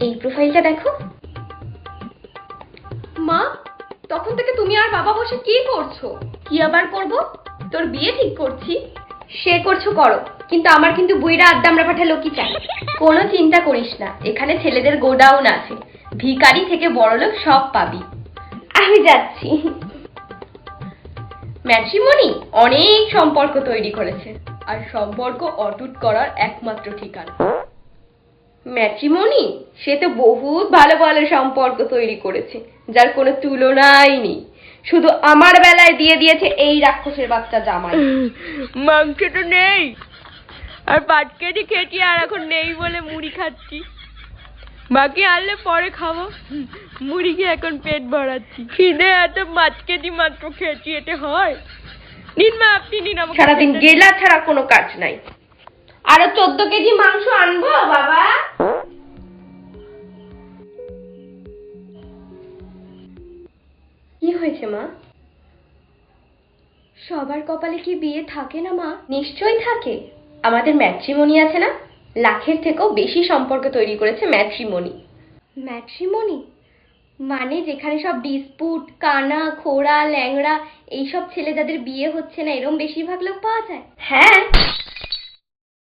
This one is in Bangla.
এই প্রোফাইলটা দেখো। মা, তখন থেকে তুমি আর বাবা বসে কি করছো? কি আবার করব? তোর বিয়ে ঠিক করছি। সে করছো করো, কিন্তু আমার কিন্তু বুইরা আড্ডামরা পাঠা লোকই চাই। কোনো চিন্তা করিস না, এখানে ছেলেদের গোডাউন আছে, ভিখারি থেকে বড়লোক সব পাবি। আমি যাচ্ছি। ম্যাট্রিমনি অনেক সম্পর্ক তৈরি করেছে, আর সম্পর্ক অটুট করার একমাত্র ঠিকানা ম্যাট্রিমনি। সে তো বহুত ভালো ভালো সম্পর্ক তৈরি করেছে, যার কোনো তুলনাই নেই। শুধু আমার বেলায় দিয়ে দিয়েছে এই রাক্ষসের বাচ্চা জামাই। মাংস তো নেই, আর 5 কেজি খেয়েছি, আর এখন নেই বলে মুড়ি খাচ্ছি। বাকি আনলে পরে খাবো, মুড়ি খেয়ে এখন পেট ভরাচ্ছি। খিদে এত 5 কেজি মাত্র খেয়েছি, এতে হয়? নিন মা, আপনি নিন। আমাকে সারাদিন গেলা ছাড়া কোনো কাজ নাই। আরো 14 কেজি মাংস আনবো বাবা? কি হয়েছে মা? সবার কপালে কি বিয়ে থাকে না মা? নিশ্চয়ই থাকে। আমাদের ম্যাট্রিমনি আছে না, লাখের থেকেও বেশি সম্পর্ক তৈরি করেছে ম্যাট্রিমনি। ম্যাট্রিমনি মানে যেখানে সব ডিসপুট, কানা, খোড়া, ল্যাংড়া এইসব ছেলে যাদের বিয়ে হচ্ছে না, এরম বেশিরভাগ লোক পাওয়া যায়। হ্যাঁ,